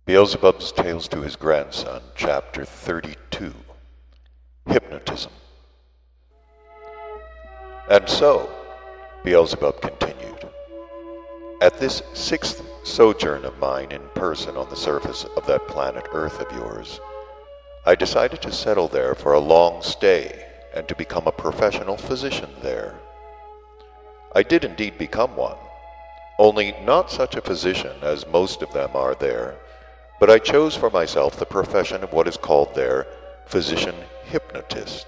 Beelzebub's Tales to His Grandson, Chapter 32, Hypnotism. And so, Beelzebub continued, at this sixth sojourn of mine in person on the surface of that planet Earth of yours, I decided to settle there for a long stay and to become a professional physician there. I did indeed become one, only not such a physician as most of them are there, but I chose for myself the profession of what is called there physician hypnotist.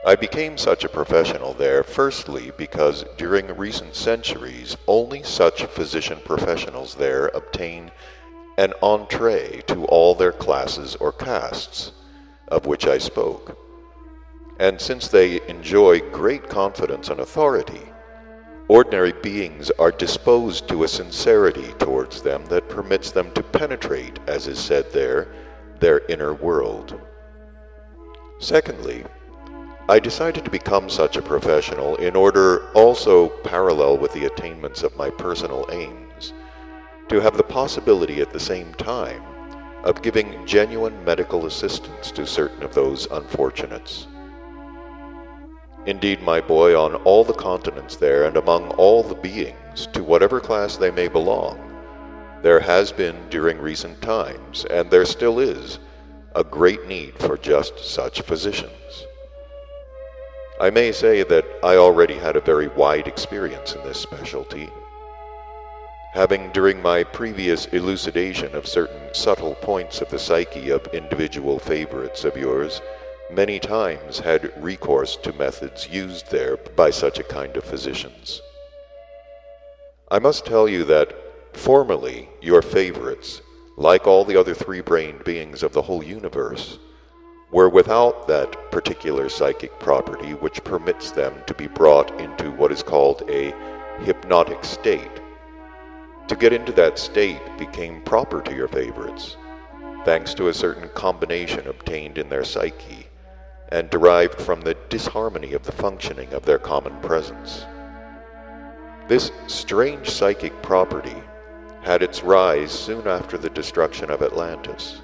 I became such a professional there firstly because during recent centuries only such physician professionals there obtain an entree to all their classes or castes, of which I spoke. And since they enjoy great confidence and authority, ordinary beings are disposed to a sincerity towards them that permits them to penetrate, as is said there, their inner world. Secondly, I decided to become such a professional in order, also parallel with the attainments of my personal aims, to have the possibility at the same time of giving genuine medical assistance to certain of those unfortunates. Indeed, my boy, on all the continents there and among all the beings, to whatever class they may belong, there has been during recent times, and there still is, a great need for just such physicians. I may say that I already had a very wide experience in this specialty, having during my previous elucidation of certain subtle points of the psyche of individual favorites of yours, many times had recourse to methods used there by such a kind of physicians. I must tell you that formerly your favorites, like all the other three-brained beings of the whole universe, were without that particular psychic property which permits them to be brought into what is called a hypnotic state. To get into that state became proper to your favorites, thanks to a certain combination obtained in their psyche, and derived from the disharmony of the functioning of their common presence. This strange psychic property had its rise soon after the destruction of Atlantis,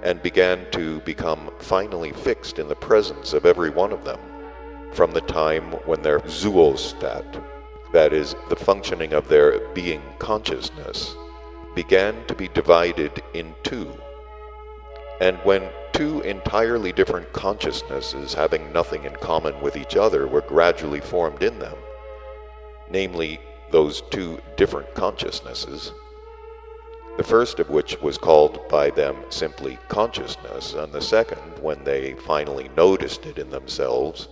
and began to become finally fixed in the presence of every one of them, from the time when their zoostat, that is, the functioning of their being consciousness, began to be divided in two, and when two entirely different consciousnesses having nothing in common with each other were gradually formed in them, namely those two different consciousnesses, the first of which was called by them simply consciousness, and the second, when they finally noticed it in themselves,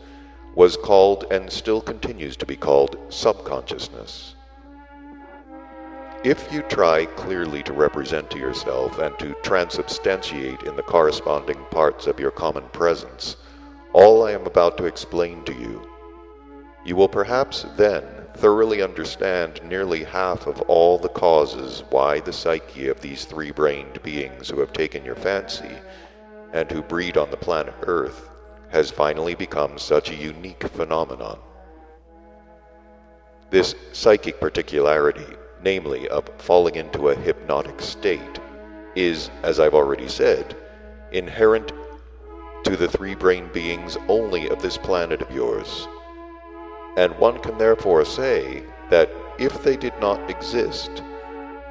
was called and still continues to be called subconsciousness. If you try clearly to represent to yourself and to transubstantiate in the corresponding parts of your common presence all I am about to explain to you, you will perhaps then thoroughly understand nearly half of all the causes why the psyche of these three-brained beings who have taken your fancy and who breed on the planet Earth has finally become such a unique phenomenon. This psychic particularity, namely of falling into a hypnotic state, is, as I've already said, inherent to the three-brained beings only of this planet of yours. And one can therefore say that if they did not exist,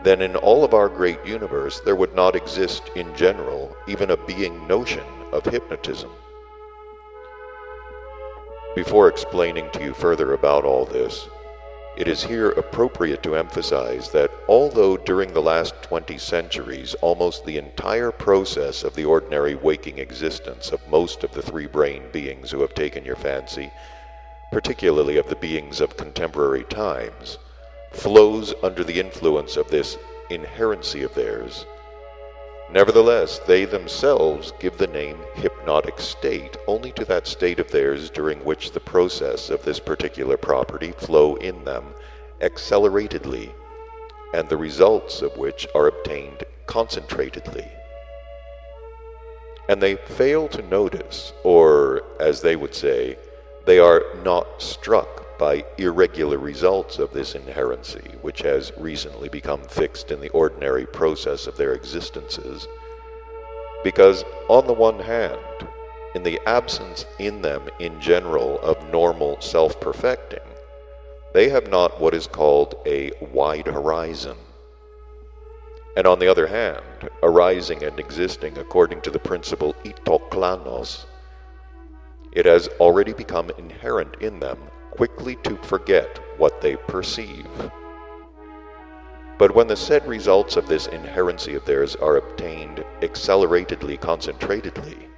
then in all of our great universe there would not exist in general even a being notion of hypnotism. Before explaining to you further about all this, it is here appropriate to emphasize that although during the last 20 centuries almost the entire process of the ordinary waking existence of most of the three-brained beings who have taken your fancy, particularly of the beings of contemporary times, flows under the influence of this inherency of theirs, nevertheless they themselves give the name hypnotic state only to that state of theirs during which the process of this particular property flow in them acceleratedly, and the results of which are obtained concentratedly. And they fail to notice, or as they would say, they are not struck by irregular results of this inherency, which has recently become fixed in the ordinary process of their existences. Because, on the one hand, in the absence in them in general of normal self-perfecting, they have not what is called a wide horizon. And on the other hand, arising and existing according to the principle itoklanos, it has already become inherent in them quickly to forget what they perceive. But when the said results of this inherency of theirs are obtained acceleratedly, concentratedly,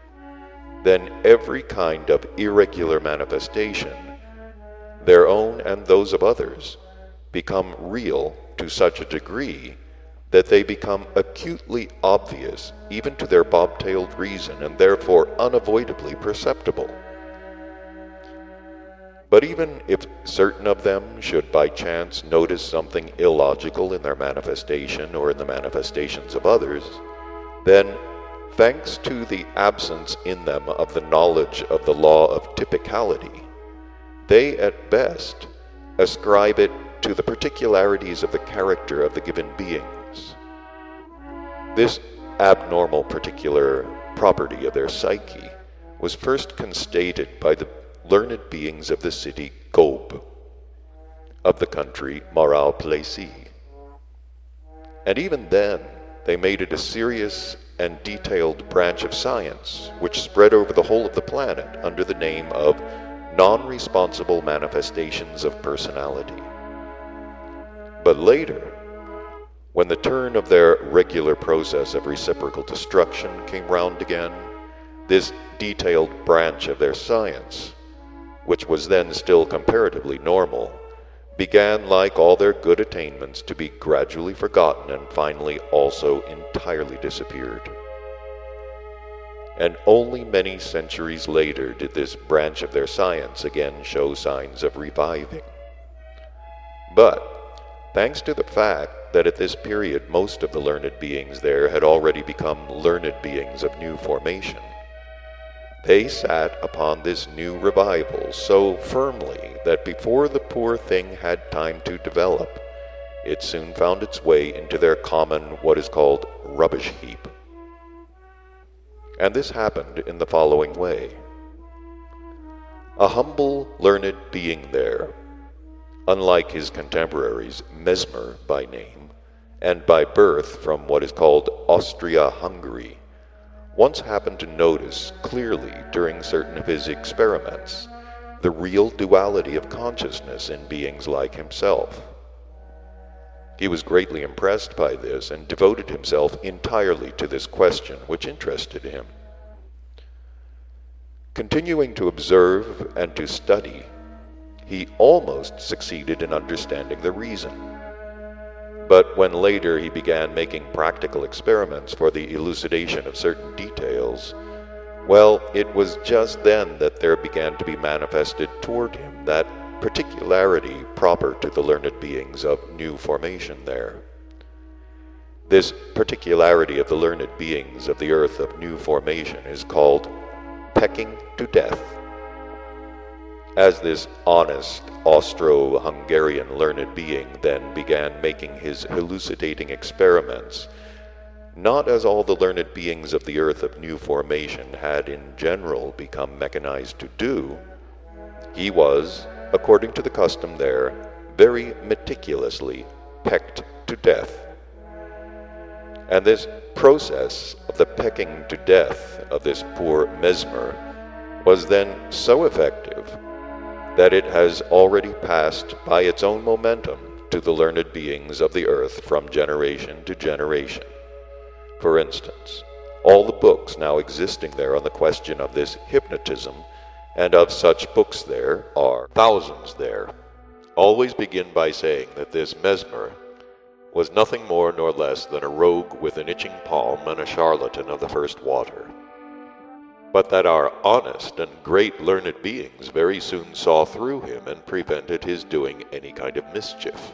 then every kind of irregular manifestation, their own and those of others, become real to such a degree that they become acutely obvious even to their bobtailed reason, and therefore unavoidably perceptible. But even if certain of them should by chance notice something illogical in their manifestation or in the manifestations of others, then, thanks to the absence in them of the knowledge of the law of typicality, they at best ascribe it to the particularities of the character of the given beings. This abnormal particular property of their psyche was first constated by the learned beings of the city Gob, of the country Maral-Plessis. And even then, they made it a serious and detailed branch of science, which spread over the whole of the planet under the name of non-responsible manifestations of personality. But later, when the turn of their regular process of reciprocal destruction came round again, this detailed branch of their science, which was then still comparatively normal, began, like all their good attainments, to be gradually forgotten and finally also entirely disappeared. And only many centuries later did this branch of their science again show signs of reviving. But, thanks to the fact that at this period most of the learned beings there had already become learned beings of new formation, they sat upon this new revival so firmly that before the poor thing had time to develop, it soon found its way into their common, what is called, rubbish heap. And this happened in the following way. A humble, learned being there, unlike his contemporaries, Mesmer by name, and by birth from what is called Austria-Hungary, once happened to notice clearly during certain of his experiments the real duality of consciousness in beings like himself. He was greatly impressed by this and devoted himself entirely to this question, which interested him. Continuing to observe and to study, he almost succeeded in understanding the reason. But when later he began making practical experiments for the elucidation of certain details, well, it was just then that there began to be manifested toward him that particularity proper to the learned beings of new formation there. This particularity of the learned beings of the earth of new formation is called pecking to death. As this honest Austro-Hungarian learned being then began making his elucidating experiments, not as all the learned beings of the earth of new formation had in general become mechanized to do, he was, according to the custom there, very meticulously pecked to death. And this process of the pecking to death of this poor Mesmer was then so effective that it has already passed by its own momentum to the learned beings of the earth from generation to generation. For instance, all the books now existing there on the question of this hypnotism, and of such books there are thousands there, always begin by saying that this Mesmer was nothing more nor less than a rogue with an itching palm and a charlatan of the first water, but that our honest and great learned beings very soon saw through him and prevented his doing any kind of mischief.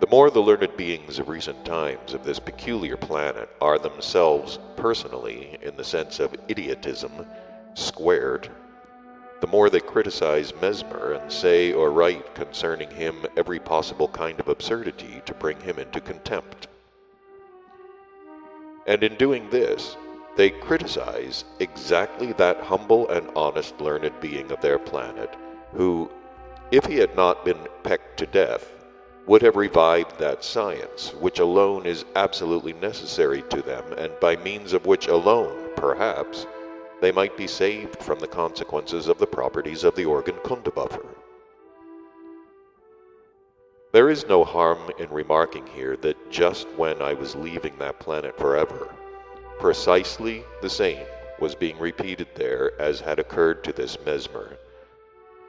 The more the learned beings of recent times of this peculiar planet are themselves personally, in the sense of idiotism, squared, the more they criticize Mesmer and say or write concerning him every possible kind of absurdity to bring him into contempt. And in doing this, they criticize exactly that humble and honest learned being of their planet, who, if he had not been pecked to death, would have revived that science, which alone is absolutely necessary to them, and by means of which alone, perhaps, they might be saved from the consequences of the properties of the organ Kundabuffer. There is no harm in remarking here that just when I was leaving that planet forever, precisely the same was being repeated there as had occurred to this Mesmer.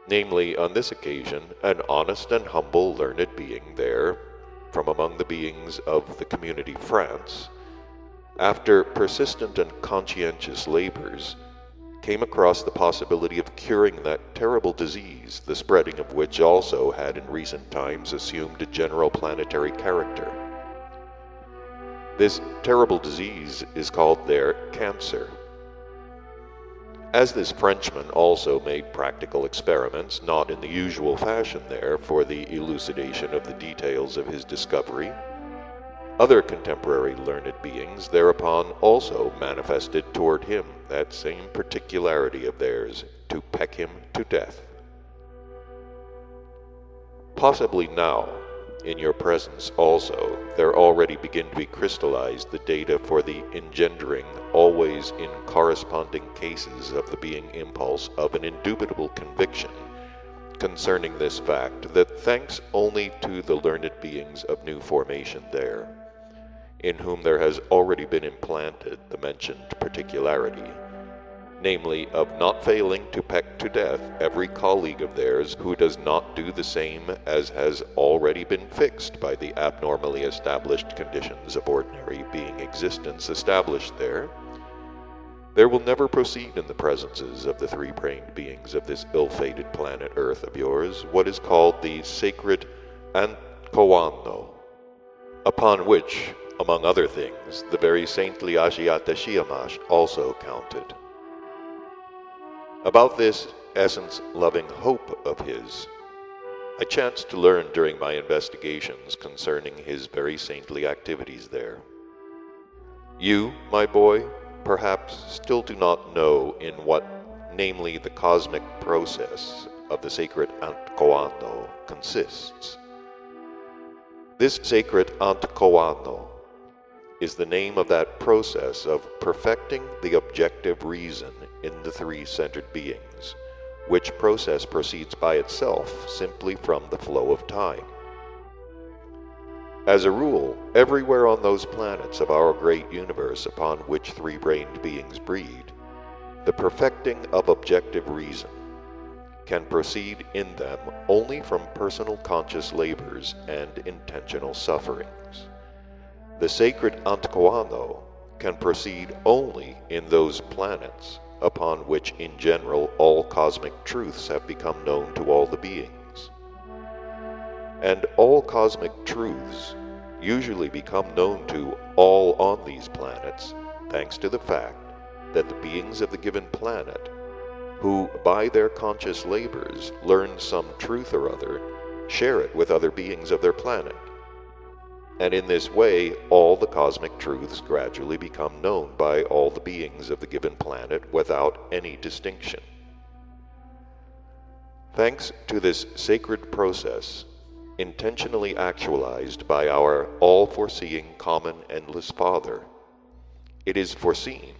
Namely, on this occasion, an honest and humble learned being there, from among the beings of the community France, after persistent and conscientious labors, came across the possibility of curing that terrible disease, the spreading of which also had in recent times assumed a general planetary character. This terrible disease is called there cancer. As this Frenchman also made practical experiments, not in the usual fashion there, for the elucidation of the details of his discovery, other contemporary learned beings thereupon also manifested toward him that same particularity of theirs, to peck him to death. Possibly now, in your presence also, there already begin to be crystallized the data for the engendering, always in corresponding cases of the being impulse, of an indubitable conviction concerning this fact, that thanks only to the learned beings of new formation there, in whom there has already been implanted the mentioned particularity, namely of not failing to peck to death every colleague of theirs who does not do the same as has already been fixed by the abnormally established conditions of ordinary being existence established there, there will never proceed in the presences of the three-brained beings of this ill-fated planet Earth of yours what is called the sacred Antkoano, upon which, among other things, the very saintly Ashiata Shiamash also counted. About this essence-loving hope of his, I chanced to learn during my investigations concerning his very saintly activities there. You, my boy, perhaps still do not know in what, namely the cosmic process of the sacred Antkoano, consists. This sacred Antkoano is the name of that process of perfecting the objective reason in the three-centered beings, which process proceeds by itself simply from the flow of time. As a rule, everywhere on those planets of our great universe upon which three-brained beings breed, the perfecting of objective reason can proceed in them only from personal conscious labors and intentional sufferings. The sacred Antkoano can proceed only in those planets upon which in general all cosmic truths have become known to all the beings. And all cosmic truths usually become known to all on these planets thanks to the fact that the beings of the given planet, who by their conscious labors learn some truth or other, share it with other beings of their planet. And in this way, all the cosmic truths gradually become known by all the beings of the given planet without any distinction. Thanks to this sacred process, intentionally actualized by our all-foreseeing common endless Father, it is foreseen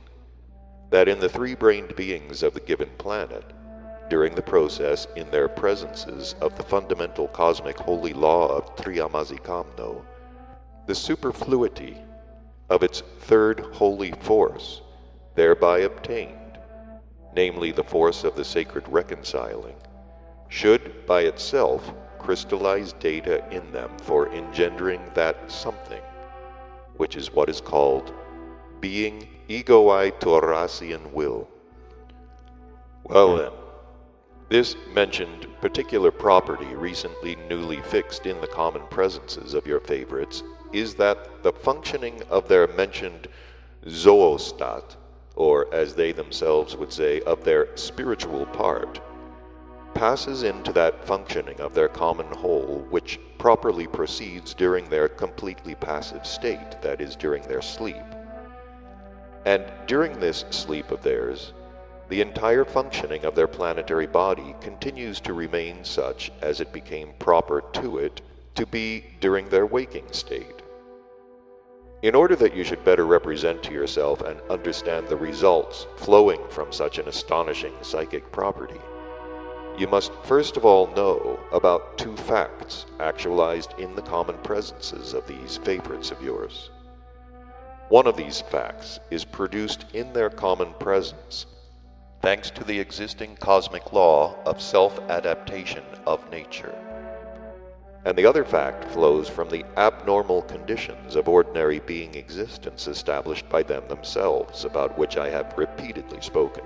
that in the three-brained beings of the given planet, during the process in their presences of the fundamental cosmic holy law of Triamazikamno, the superfluity of its third holy force thereby obtained, namely the force of the sacred reconciling, should by itself crystallize data in them for engendering that something, which is what is called being egoi Taurasian will. Well then, this mentioned particular property recently newly fixed in the common presences of your favorites is that the functioning of their mentioned zoostat, or as they themselves would say, of their spiritual part, passes into that functioning of their common whole which properly proceeds during their completely passive state, that is, during their sleep. And during this sleep of theirs, the entire functioning of their planetary body continues to remain such as it became proper to it to be during their waking state. In order that you should better represent to yourself and understand the results flowing from such an astonishing psychic property, you must first of all know about two facts actualized in the common presences of these favorites of yours. One of these facts is produced in their common presence, thanks to the existing cosmic law of self-adaptation of nature. And the other fact flows from the abnormal conditions of ordinary being existence established by them themselves, about which I have repeatedly spoken.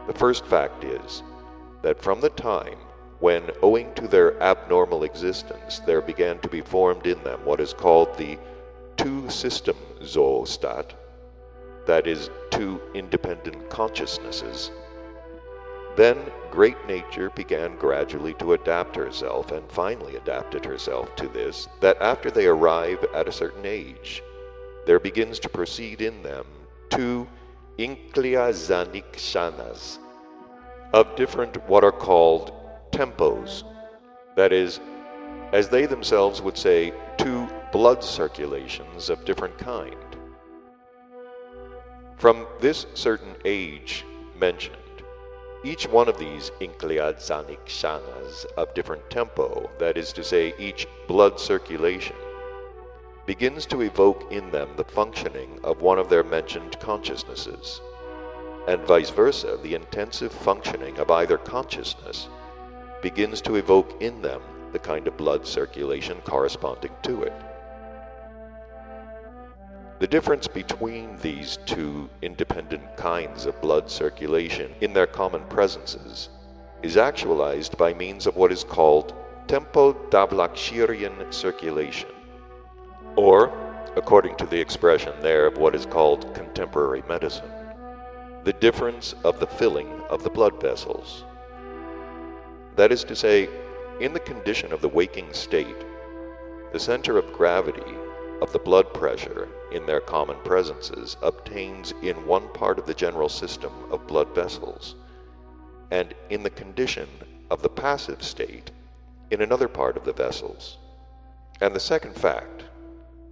The first fact is that from the time when, owing to their abnormal existence, there began to be formed in them what is called the two-system zoostat, that is, two independent consciousnesses, then great nature began gradually to adapt herself, and finally adapted herself to this, that after they arrive at a certain age, there begins to proceed in them two inklia zanikkshanas, of different what are called tempos, that is, as they themselves would say, two blood circulations of different kind. From this certain age mentioned, each one of these inkliadzanikshanas of different tempo, that is to say, each blood circulation, begins to evoke in them the functioning of one of their mentioned consciousnesses, and vice versa, the intensive functioning of either consciousness begins to evoke in them the kind of blood circulation corresponding to it. The difference between these two independent kinds of blood circulation in their common presences is actualized by means of what is called tempo davlakshirian circulation, or, according to the expression there of what is called contemporary medicine, the difference of the filling of the blood vessels. That is to say, in the condition of the waking state, the center of gravity of the blood pressure in their common presences obtains in one part of the general system of blood vessels, and in the condition of the passive state, in another part of the vessels. And the second fact,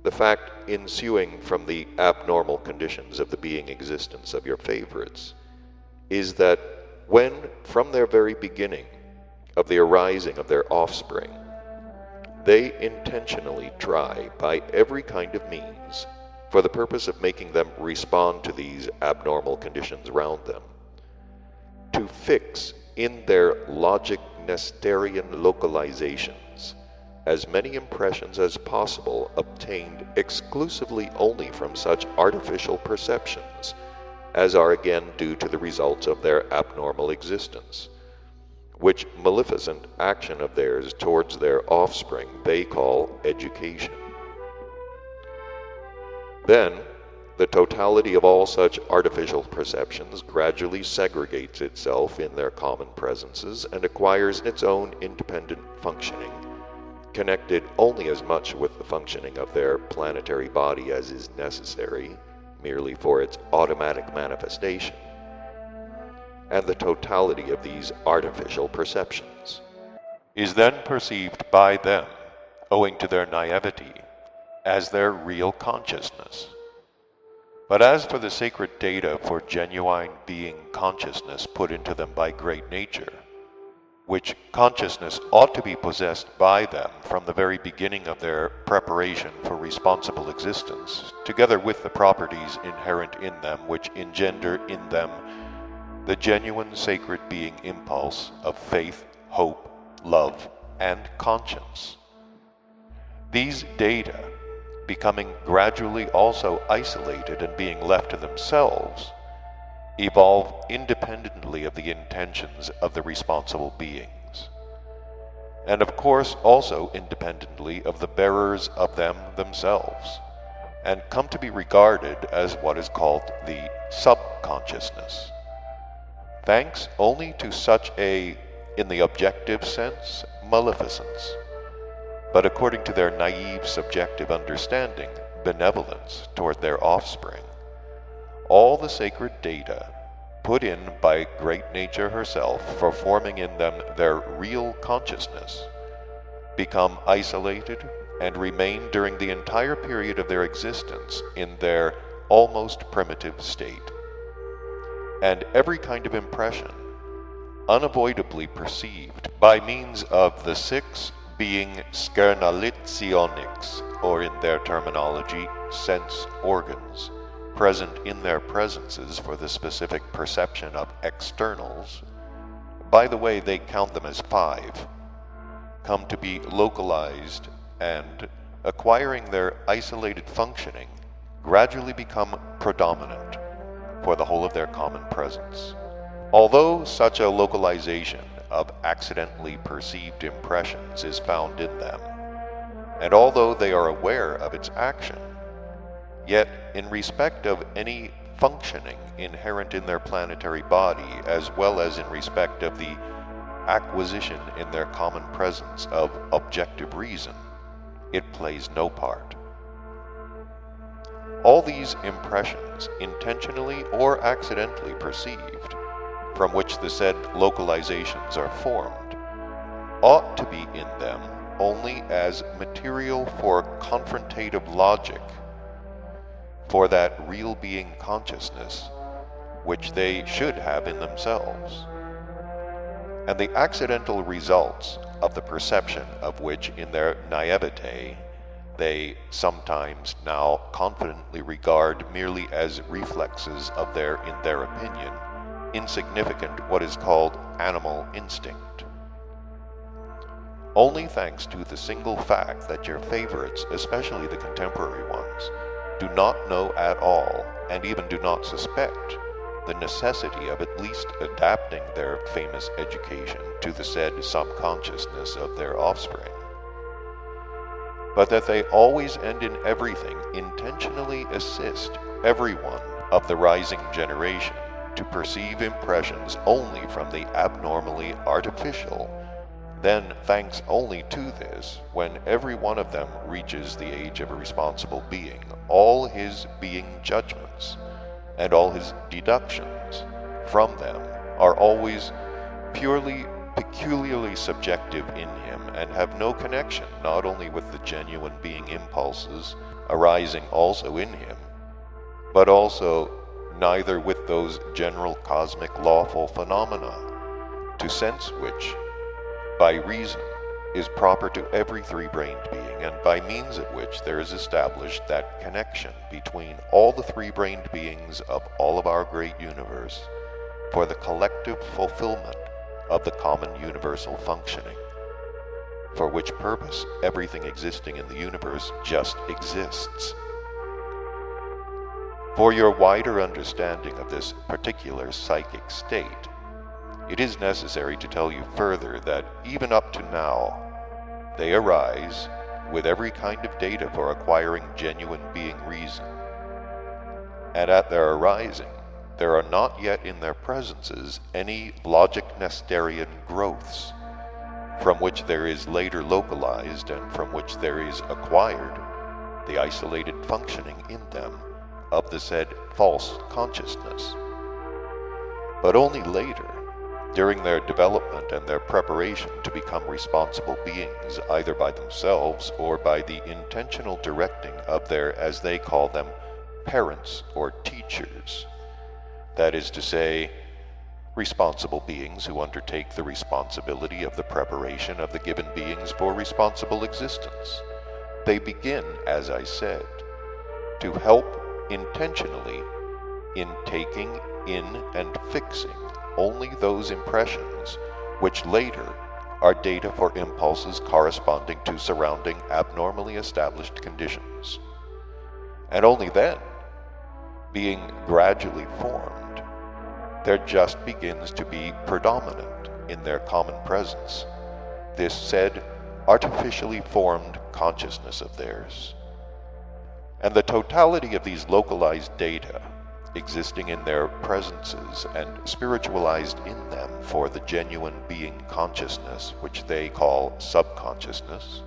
the fact ensuing from the abnormal conditions of the being existence of your favorites, is that when, from their very beginning of the arising of their offspring, they intentionally try by every kind of means, for the purpose of making them respond to these abnormal conditions around them, to fix in their logic Nestorian localizations as many impressions as possible obtained exclusively only from such artificial perceptions as are again due to the results of their abnormal existence, which maleficent action of theirs towards their offspring they call education. Then, the totality of all such artificial perceptions gradually segregates itself in their common presences and acquires its own independent functioning, connected only as much with the functioning of their planetary body as is necessary, merely for its automatic manifestation, and the totality of these artificial perceptions is then perceived by them, owing to their naivety, as their real consciousness. But as for the sacred data for genuine being consciousness put into them by great nature, which consciousness ought to be possessed by them from the very beginning of their preparation for responsible existence, together with the properties inherent in them which engender in them the genuine sacred being impulse of faith, hope, love, and conscience. These data, becoming gradually also isolated and being left to themselves, evolve independently of the intentions of the responsible beings, and of course also independently of the bearers of them themselves, and come to be regarded as what is called the subconsciousness. thanks only to such a, in the objective sense, maleficence, but according to their naive subjective understanding, benevolence toward their offspring, all the sacred data put in by Great Nature herself for forming in them their real consciousness become isolated and remain during the entire period of their existence in their almost primitive state. And every kind of impression, unavoidably perceived by means of the 6 being skernalizionics, or in their terminology, sense organs, present in their presences for the specific perception of externals. By the way, they count them as 5, come to be localized and, acquiring their isolated functioning, gradually become predominant for the whole of their common presence. Although such a localization of accidentally perceived impressions is found in them, and although they are aware of its action, yet in respect of any functioning inherent in their planetary body, as well as in respect of the acquisition in their common presence of objective reason, it plays no part. All these impressions, intentionally or accidentally perceived, from which the said localizations are formed, ought to be in them only as material for confrontative logic, for that real being consciousness which they should have in themselves, and the accidental results of the perception of which in their naivete they sometimes now confidently regard merely as reflexes of their, in their opinion, insignificant what is called animal instinct. Only thanks to the single fact that your favorites, especially the contemporary ones, do not know at all, and even do not suspect, the necessity of at least adapting their famous education to the said subconsciousness of their offspring, but that they always and in everything intentionally assist everyone of the rising generation to perceive impressions only from the abnormally artificial, then thanks only to this, when every one of them reaches the age of a responsible being, all his being judgments and all his deductions from them are always purely, peculiarly subjective in him, and have no connection not only with the genuine being impulses arising also in him, but also neither with those general cosmic lawful phenomena, to sense which, by reason, is proper to every 3-brained being, and by means of which there is established that connection between all the 3-brained beings of all of our great universe for the collective fulfillment of the common universal functioning, for which purpose everything existing in the universe just exists. For your wider understanding of this particular psychic state, it is necessary to tell you further that even up to now, they arise with every kind of data for acquiring genuine being reason. And at their arising, there are not yet in their presences any logic-nesterian growths, from which there is later localized and from which there is acquired the isolated functioning in them of the said false consciousness. But only later, during their development and their preparation to become responsible beings, either by themselves or by the intentional directing of their, as they call them, parents or teachers, that is to say, responsible beings who undertake the responsibility of the preparation of the given beings for responsible existence, they begin, as I said, to help intentionally in taking in and fixing only those impressions which later are data for impulses corresponding to surrounding abnormally established conditions. And only then, being gradually formed, there just begins to be predominant in their common presence this said artificially formed consciousness of theirs. And the totality of these localized data existing in their presences and spiritualized in them for the genuine being consciousness, which they call subconsciousness,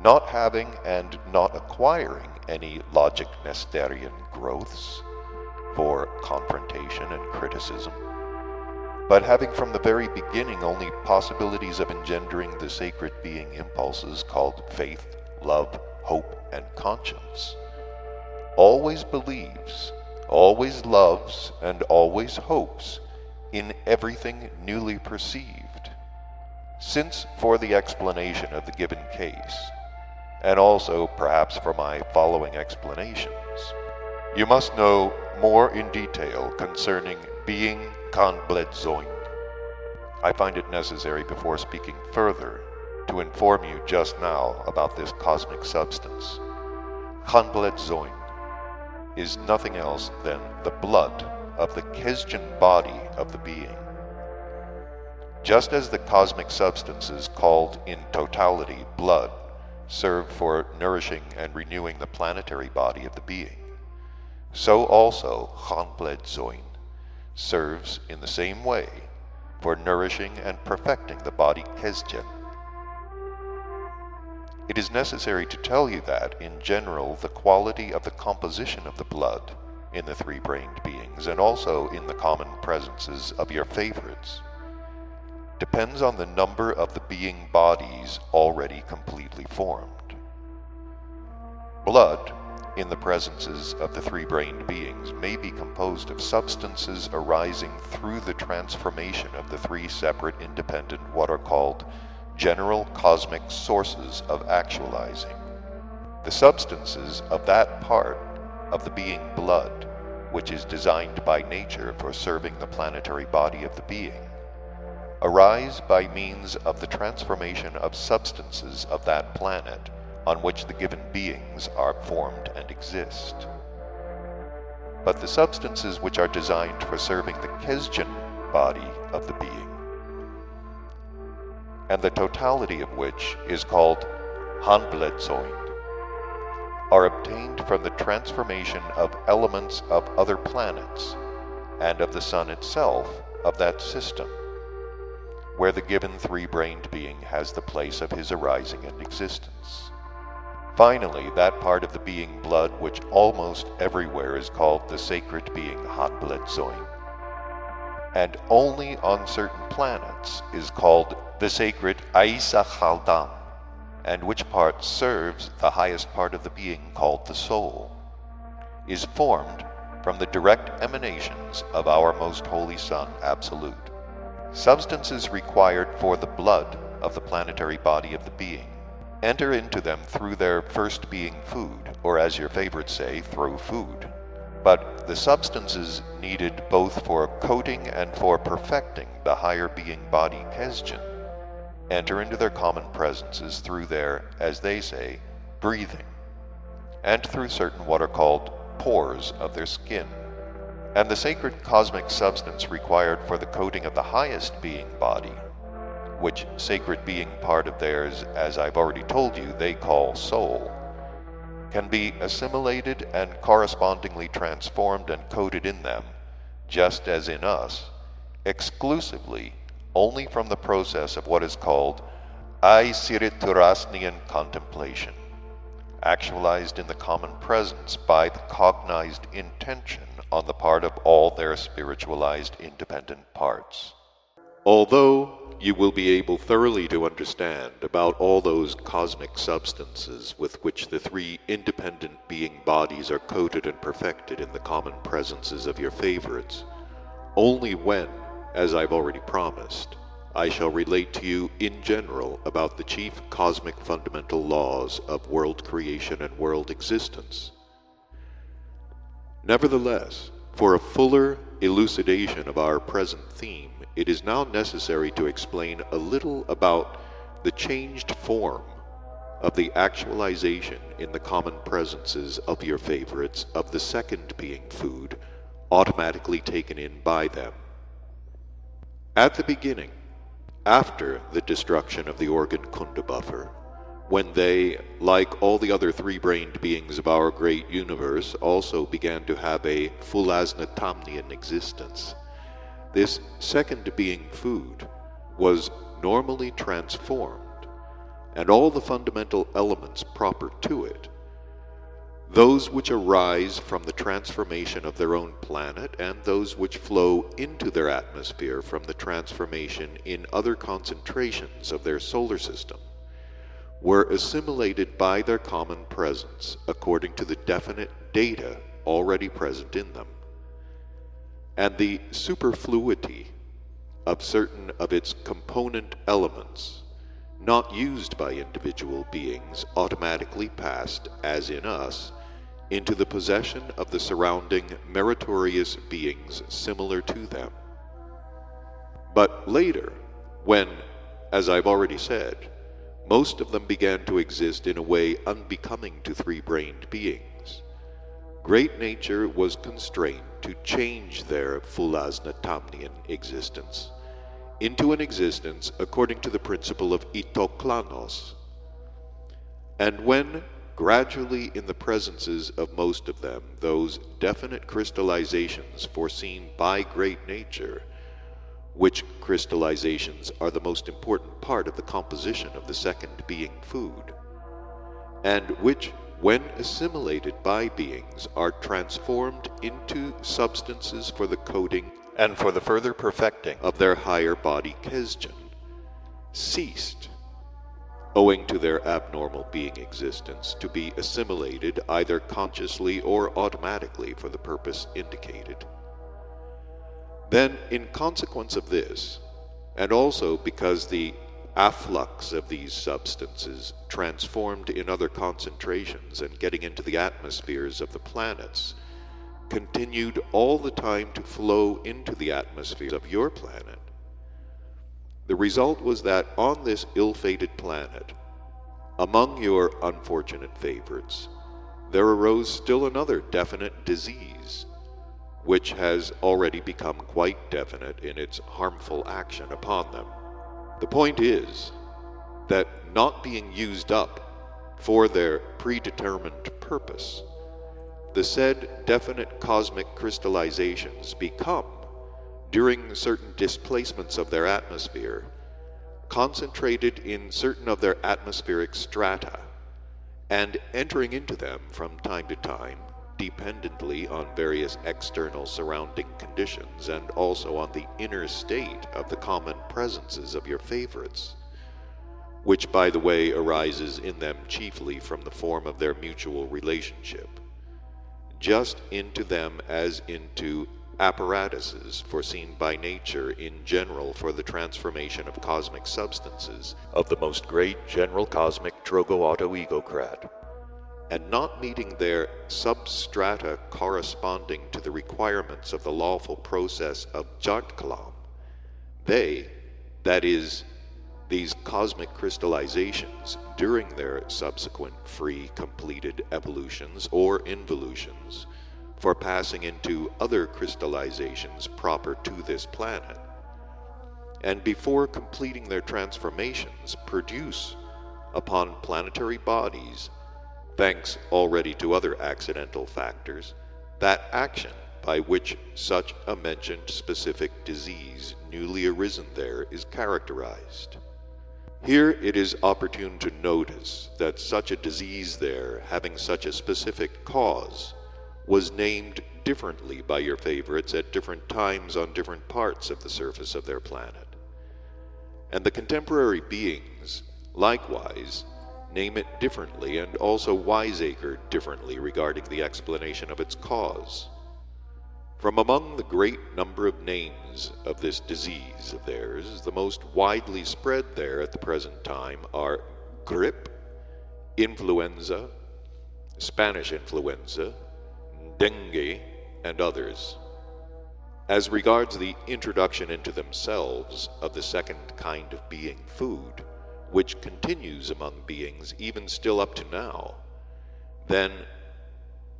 not having and not acquiring any logic Nestorian growths for confrontation and criticism, but having from the very beginning only possibilities of engendering the sacred being impulses called faith, love, hope, and conscience, always believes, always loves, and always hopes in everything newly perceived. Since for the explanation of the given case, and also perhaps for my following explanations, you must know more in detail concerning being Kanbledzoin, I find it necessary before speaking further to inform you just now about this cosmic substance. Kanbledzoin is nothing else than the blood of the Kesdjan body of the being. Just as the cosmic substances called in totality blood serve for nourishing and renewing the planetary body of the being, so also Kanbledzoin serves in the same way for nourishing and perfecting the body Kesdjan. It is necessary to tell you that, in general, the quality of the composition of the blood in the three-brained beings, and also in the common presences of your favorites, depends on the number of the being bodies already completely formed. Blood, in the presences of the three-brained beings, may be composed of substances arising through the transformation of the three separate independent what are called general cosmic sources of actualizing. The substances of that part of the being blood, which is designed by nature for serving the planetary body of the being, arise by means of the transformation of substances of that planet on which the given beings are formed and exist. But the substances which are designed for serving the Kesdjan body of the being, and the totality of which is called Hanbledzoin, are obtained from the transformation of elements of other planets and of the sun itself of that system, where the given three-brained being has the place of his arising and existence. Finally, that part of the being blood which almost everywhere is called the sacred being Hanbledzoin, and only on certain planets is called the sacred Aisa Chaldam, and which part serves the highest part of the being called the soul, is formed from the direct emanations of our most holy Son, Absolute. Substances required for the blood of the planetary body of the being enter into them through their first being food, or as your favorites say, through food. But the substances needed both for coating and for perfecting the higher being body Kesdjan enter into their common presences through their, as they say, breathing, and through certain what are called pores of their skin. And the sacred cosmic substance required for the coating of the highest being body, which sacred being part of theirs, as I've already told you, they call soul, can be assimilated and correspondingly transformed and coated in them, just as in us, exclusively only from the process of what is called Aisiritturasnian contemplation, actualized in the common presence by the cognized intention on the part of all their spiritualized independent parts. Although you will be able thoroughly to understand about all those cosmic substances with which the three independent being bodies are coated and perfected in the common presences of your favorites, only when, as I've already promised, I shall relate to you in general about the chief cosmic fundamental laws of world creation and world existence. Nevertheless, for a fuller elucidation of our present theme, it is now necessary to explain a little about the changed form of the actualization in the common presences of your favorites of the second being food automatically taken in by them. At the beginning, after the destruction of the organ Kunda buffer, when they, like all the other three-brained beings of our great universe, also began to have a Fulasnatamnian existence. This second being food was normally transformed, and all the fundamental elements proper to it, those which arise from the transformation of their own planet and those which flow into their atmosphere from the transformation in other concentrations of their solar system, were assimilated by their common presence according to the definite data already present in them, and the superfluity of certain of its component elements not used by individual beings automatically passed, as in us, into the possession of the surrounding meritorious beings similar to them. But later, when, as I've already said, most of them began to exist in a way unbecoming to three-brained beings, great nature was constrained to change their Fulasnatamnian existence into an existence according to the principle of itoklanos. And when, gradually in the presences of most of them, those definite crystallizations foreseen by great nature, which crystallizations are the most important part of the composition of the second being food, and which, when assimilated by beings, are transformed into substances for the coating and for the further perfecting of their higher body Kesdjan, ceased, owing to their abnormal being existence, to be assimilated either consciously or automatically for the purpose indicated. Then, in consequence of this, and also because the afflux of these substances transformed in other concentrations and getting into the atmospheres of the planets, continued all the time to flow into the atmosphere of your planet, the result was that on this ill-fated planet, among your unfortunate favorites, there arose still another definite disease, which has already become quite definite in its harmful action upon them. The point is that, not being used up for their predetermined purpose, the said definite cosmic crystallizations become, during certain displacements of their atmosphere, concentrated in certain of their atmospheric strata, and entering into them from time to time, dependently on various external surrounding conditions and also on the inner state of the common presences of your favorites, which, by the way, arises in them chiefly from the form of their mutual relationship, just into them as into apparatuses foreseen by nature in general for the transformation of cosmic substances of the most great general cosmic Trogoauto-egocrat, and not meeting their substrata corresponding to the requirements of the lawful process of Jartkalam, they, that is, these cosmic crystallizations, during their subsequent free completed evolutions or involutions, for passing into other crystallizations proper to this planet, and before completing their transformations, produce upon planetary bodies, thanks already to other accidental factors, that action by which such a mentioned specific disease newly arisen there is characterized. Here it is opportune to notice that such a disease there, having such a specific cause, was named differently by your favorites at different times on different parts of the surface of their planet. And the contemporary beings, likewise, name it differently and also wiseacre differently regarding the explanation of its cause. From among the great number of names of this disease of theirs, the most widely spread there at the present time are grippe, influenza, Spanish influenza, dengue, and others. As regards the introduction into themselves of the second kind of being food, which continues among beings even still up to now, then,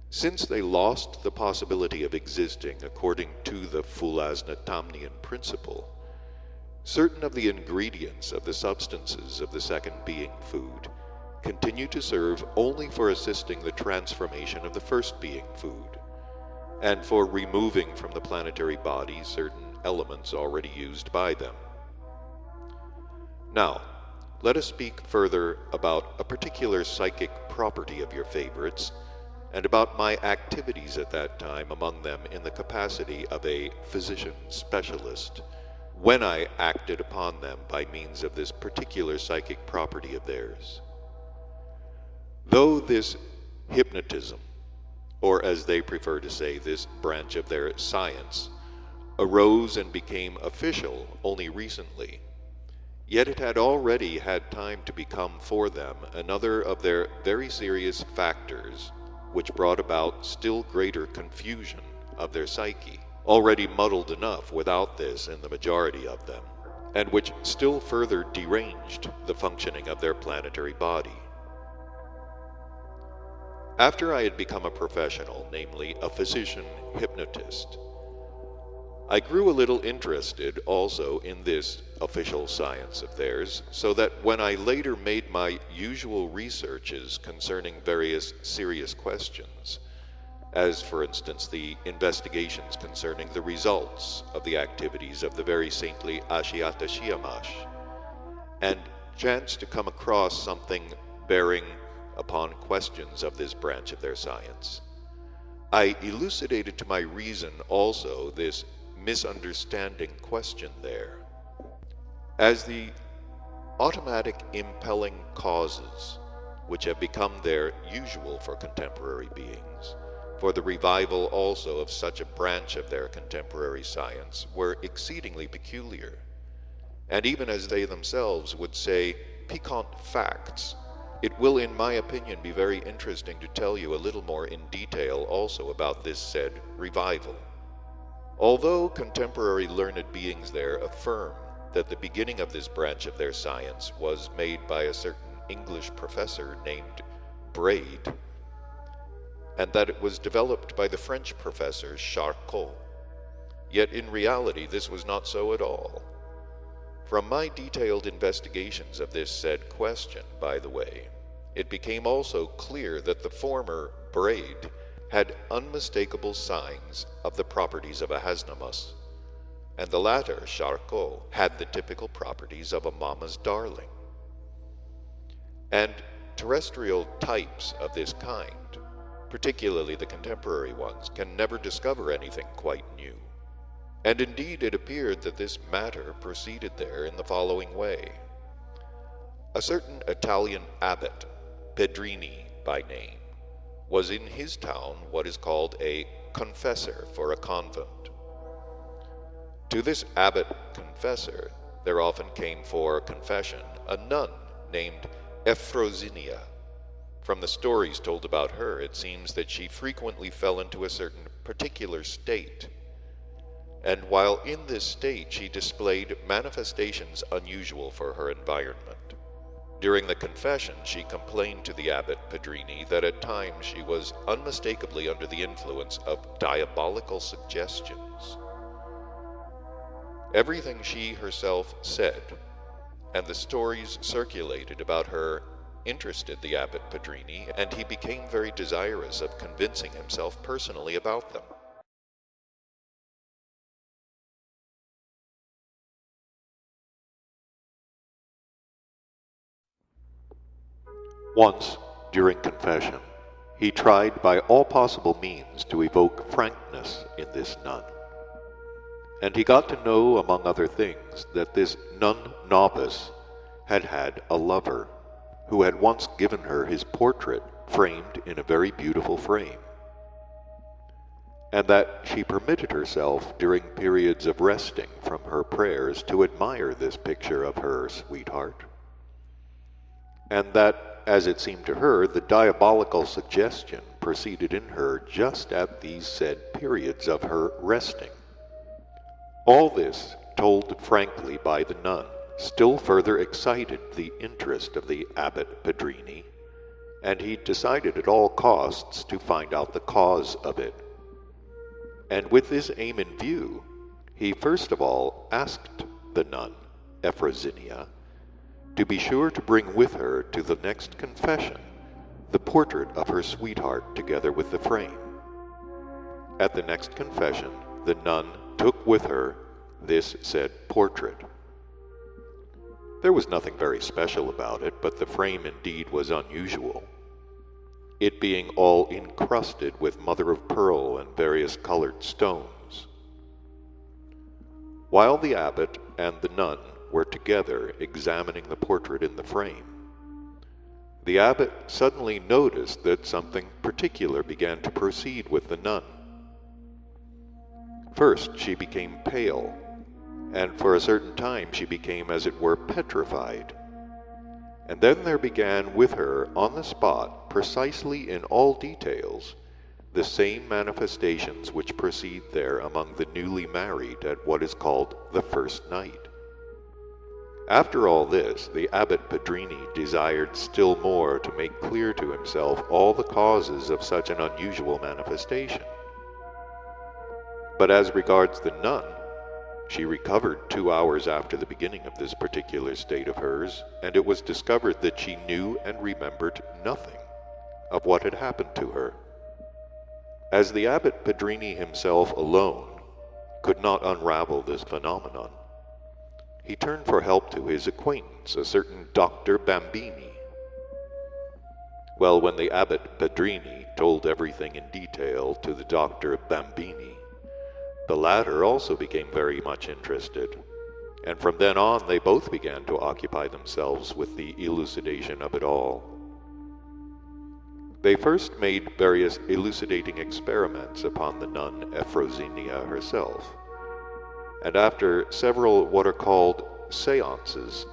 since they lost the possibility of existing according to the Fulasnatamnian principle, certain of the ingredients of the substances of the second being food continue to serve only for assisting the transformation of the first being food, and for removing from the planetary body certain elements already used by them. Now, let us speak further about a particular psychic property of your favorites, and about my activities at that time among them in the capacity of a physician specialist, when I acted upon them by means of this particular psychic property of theirs. Though this hypnotism, or as they prefer to say, this branch of their science, arose and became official only recently, yet it had already had time to become for them another of their very serious factors which brought about still greater confusion of their psyche, already muddled enough without this in the majority of them, and which still further deranged the functioning of their planetary body. After I had become a professional, namely a physician hypnotist, I grew a little interested also in this official science of theirs, so that when I later made my usual researches concerning various serious questions, as for instance the investigations concerning the results of the activities of the very saintly Ashiata Shiyamash, and chanced to come across something bearing upon questions of this branch of their science, I elucidated to my reason also this misunderstanding question there. As the automatic impelling causes which have become their usual for contemporary beings, for the revival also of such a branch of their contemporary science, were exceedingly peculiar, and even as they themselves would say, piquant facts, it will in my opinion be very interesting to tell you a little more in detail also about this said revival. Although contemporary learned beings there affirm that the beginning of this branch of their science was made by a certain English professor named Braid, and that it was developed by the French professor Charcot, yet in reality this was not so at all. From my detailed investigations of this said question, by the way, it became also clear that the former Braid had unmistakable signs of the properties of a Hasnamus, and the latter, Charcot, had the typical properties of a mama's darling. And terrestrial types of this kind, particularly the contemporary ones, can never discover anything quite new. And indeed it appeared that this matter proceeded there in the following way. A certain Italian abbot, Pedrini by name, was in his town what is called a confessor for a convent. To this abbot confessor there often came for confession a nun named Euphrosynia. From the stories told about her, it seems that she frequently fell into a certain particular state, and while in this state she displayed manifestations unusual for her environment. During the confession, she complained to the abbot Pedrini that at times she was unmistakably under the influence of diabolical suggestions. Everything she herself said, and the stories circulated about her, interested the abbot Pedrini, and he became very desirous of convincing himself personally about them. Once, during confession, he tried by all possible means to evoke frankness in this nun. And he got to know, among other things, that this nun novice had had a lover, who had once given her his portrait framed in a very beautiful frame, and that she permitted herself during periods of resting from her prayers to admire this picture of her sweetheart, and that, as it seemed to her, the diabolical suggestion proceeded in her just at these said periods of her resting. All this, told frankly by the nun, still further excited the interest of the abbot Pedrini, and he decided at all costs to find out the cause of it. And with this aim in view, he first of all asked the nun, Euphrosynia, to be sure to bring with her to the next confession the portrait of her sweetheart together with the frame. At the next confession, the nun took with her this said portrait. There was nothing very special about it, but the frame indeed was unusual, it being all encrusted with mother-of-pearl and various colored stones. While the abbot and the nun were together examining the portrait in the frame, the abbot suddenly noticed that something particular began to proceed with the nun. First she became pale, and for a certain time she became as it were petrified. And then there began with her on the spot, precisely in all details, the same manifestations which proceed there among the newly married at what is called the first night. After all this, the abbot Pedrini desired still more to make clear to himself all the causes of such an unusual manifestation. But as regards the nun, she recovered 2 hours after the beginning of this particular state of hers, and it was discovered that she knew and remembered nothing of what had happened to her. As the abbot Pedrini himself alone could not unravel this phenomenon, he turned for help to his acquaintance, a certain Dr. Bambini. Well, when the abbot Pedrini told everything in detail to the Dr. Bambini, the latter also became very much interested, and from then on they both began to occupy themselves with the elucidation of it all. They first made various elucidating experiments upon the nun Euphrosynia herself, and after several what are called seances,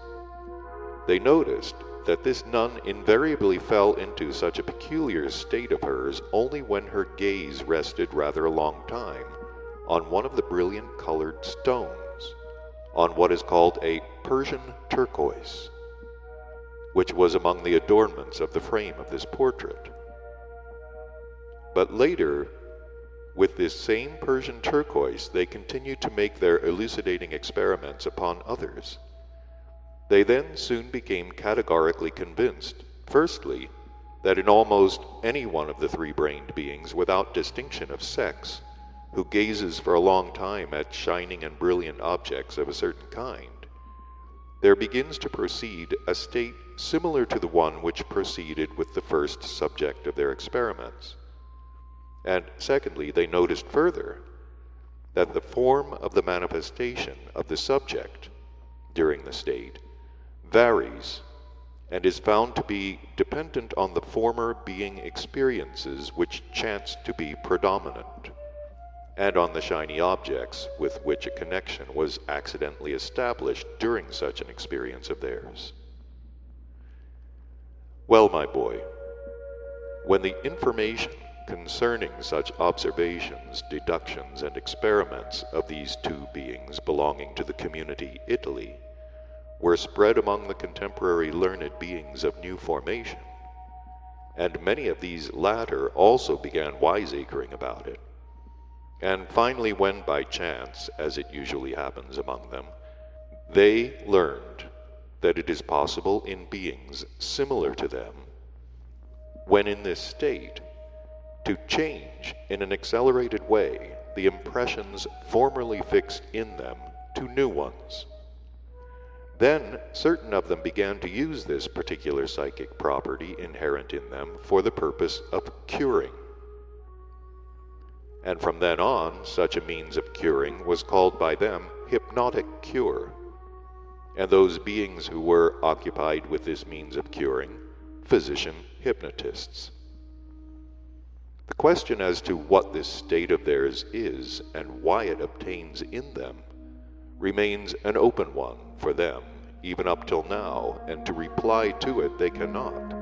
they noticed that this nun invariably fell into such a peculiar state of hers only when her gaze rested rather a long time on one of the brilliant colored stones, on what is called a Persian turquoise, which was among the adornments of the frame of this portrait. But later, with this same Persian turquoise, they continued to make their elucidating experiments upon others. They then soon became categorically convinced, firstly, that in almost any one of the three-brained beings, without distinction of sex, who gazes for a long time at shining and brilliant objects of a certain kind, there begins to proceed a state similar to the one which proceeded with the first subject of their experiments. And secondly, they noticed further that the form of the manifestation of the subject during the state varies and is found to be dependent on the former being experiences which chance to be predominant, and on the shiny objects with which a connection was accidentally established during such an experience of theirs. Well, my boy, when the information concerning such observations, deductions, and experiments of these two beings belonging to the community Italy were spread among the contemporary learned beings of new formation, and many of these latter also began wiseacring about it, and finally when by chance, as it usually happens among them, they learned that it is possible in beings similar to them, when in this state, to change in an accelerated way the impressions formerly fixed in them to new ones. Then certain of them began to use this particular psychic property inherent in them for the purpose of curing. And from then on, such a means of curing was called by them hypnotic cure, and those beings who were occupied with this means of curing, physician hypnotists. The question as to what this state of theirs is and why it obtains in them remains an open one for them, even up till now, and to reply to it they cannot.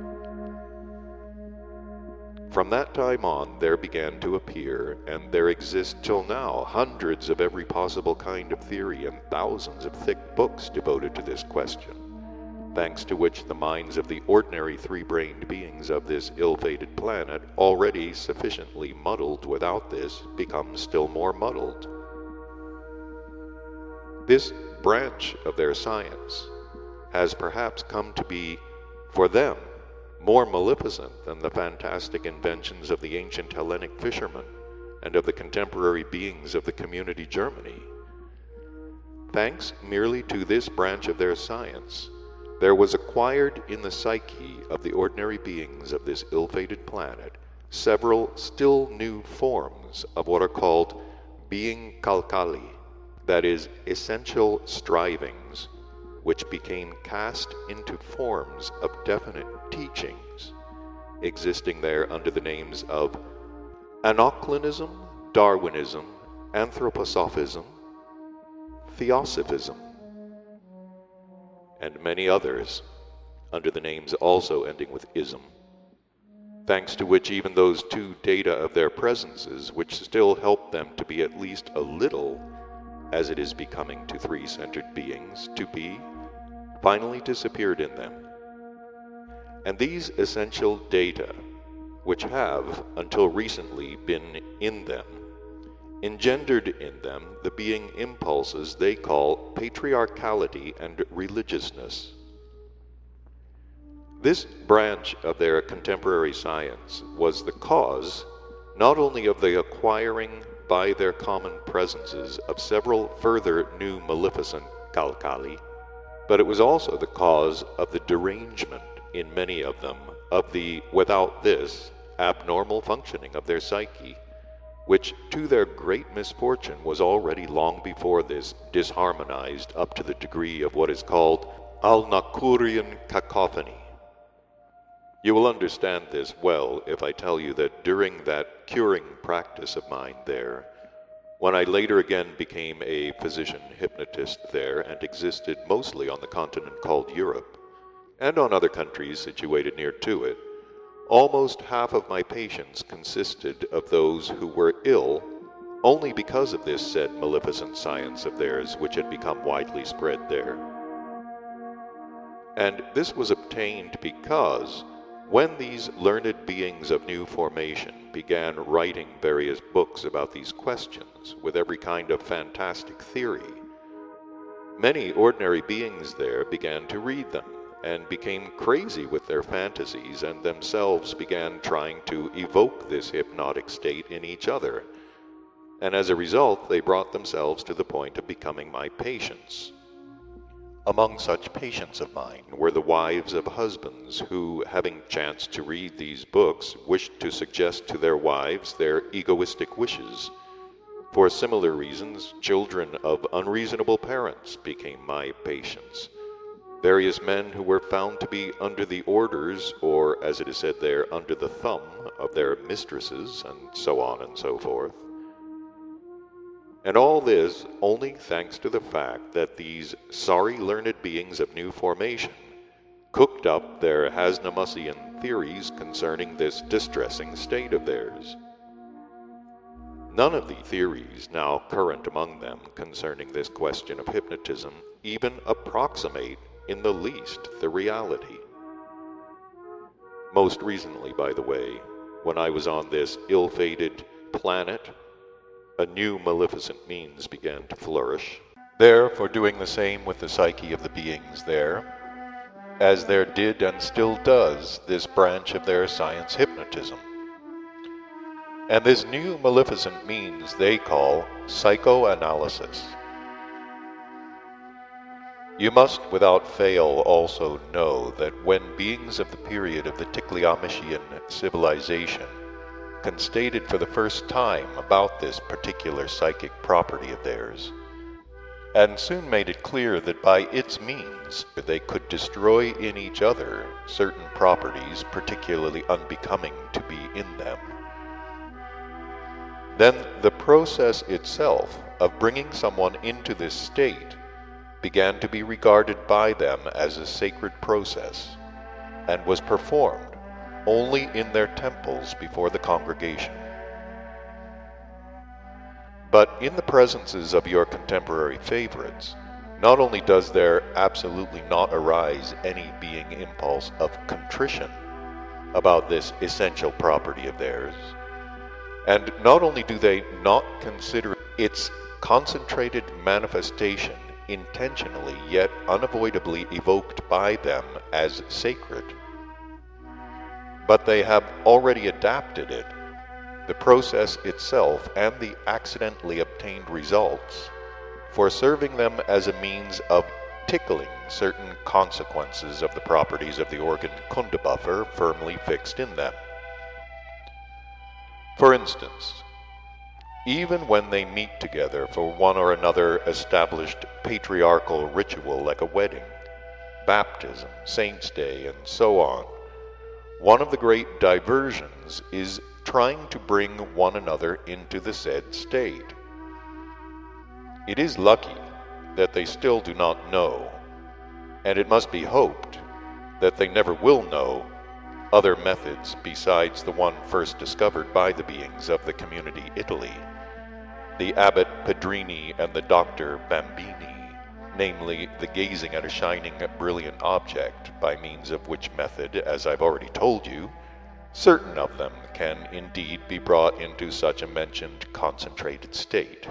From that time on there began to appear, and there exist till now, hundreds of every possible kind of theory and thousands of thick books devoted to this question, thanks to which the minds of the ordinary three-brained beings of this ill-fated planet, already sufficiently muddled without this, become still more muddled. This branch of their science has perhaps come to be, for them, more maleficent than the fantastic inventions of the ancient Hellenic fishermen and of the contemporary beings of the community Germany. Thanks merely to this branch of their science, there was acquired in the psyche of the ordinary beings of this ill-fated planet several still new forms of what are called being kalkali, that is, essential strivings, which became cast into forms of definite teachings, existing there under the names of Anoclinism, Darwinism, Anthroposophism, Theosophism, and many others under the names also ending with ism, thanks to which even those two data of their presences, which still help them to be at least a little, as it is becoming to three-centered beings to be, finally disappeared in them. And these essential data, which have, until recently, been in them, engendered in them the being impulses they call patriarchality and religiousness. This branch of their contemporary science was the cause not only of the acquiring by their common presences of several further new maleficent kalkali, but it was also the cause of the derangement in many of them of the, without this, abnormal functioning of their psyche, which to their great misfortune was already long before this disharmonized up to the degree of what is called al-Nakurian cacophony. You will understand this well if I tell you that during that curing practice of mine there, when I later again became a physician hypnotist there and existed mostly on the continent called Europe, and on other countries situated near to it, almost half of my patients consisted of those who were ill only because of this said maleficent science of theirs which had become widely spread there. And this was obtained because when these learned beings of new formation began writing various books about these questions with every kind of fantastic theory, many ordinary beings there began to read them and became crazy with their fantasies and themselves began trying to evoke this hypnotic state in each other. And as a result, they brought themselves to the point of becoming my patients. Among such patients of mine were the wives of husbands who, having chanced to read these books, wished to suggest to their wives their egoistic wishes. For similar reasons, children of unreasonable parents became my patients. Various men who were found to be under the orders, or as it is said there, under the thumb of their mistresses, and so on and so forth. And all this only thanks to the fact that these sorry learned beings of new formation cooked up their Hasnamussian theories concerning this distressing state of theirs. None of the theories now current among them concerning this question of hypnotism even approximate in the least the reality. Most recently, by the way, when I was on this ill-fated planet, a new maleficent means began to flourish, there for doing the same with the psyche of the beings there, as there did and still does this branch of their science, hypnotism. And this new maleficent means they call psychoanalysis. You must without fail also know that when beings of the period of the Tikliamishian civilization constated for the first time about this particular psychic property of theirs, and soon made it clear that by its means they could destroy in each other certain properties particularly unbecoming to be in them, then the process itself of bringing someone into this state began to be regarded by them as a sacred process, and was performed only in their temples before the congregation. But in the presences of your contemporary favorites, not only does there absolutely not arise any being impulse of contrition about this essential property of theirs, and not only do they not consider its concentrated manifestation intentionally yet unavoidably evoked by them as sacred. But they have already adapted it, the process itself and the accidentally obtained results, for serving them as a means of tickling certain consequences of the properties of the organ Kundabuffer firmly fixed in them. For instance, even when they meet together for one or another established patriarchal ritual like a wedding, baptism, Saint's Day, and so on, one of the great diversions is trying to bring one another into the said state. It is lucky that they still do not know, and it must be hoped that they never will know, other methods besides the one first discovered by the beings of the community Italy, the Abbot Pedrini and the Doctor Bambini, namely the gazing at a shining, brilliant object, by means of which method, as I've already told you, certain of them can indeed be brought into such a mentioned concentrated state.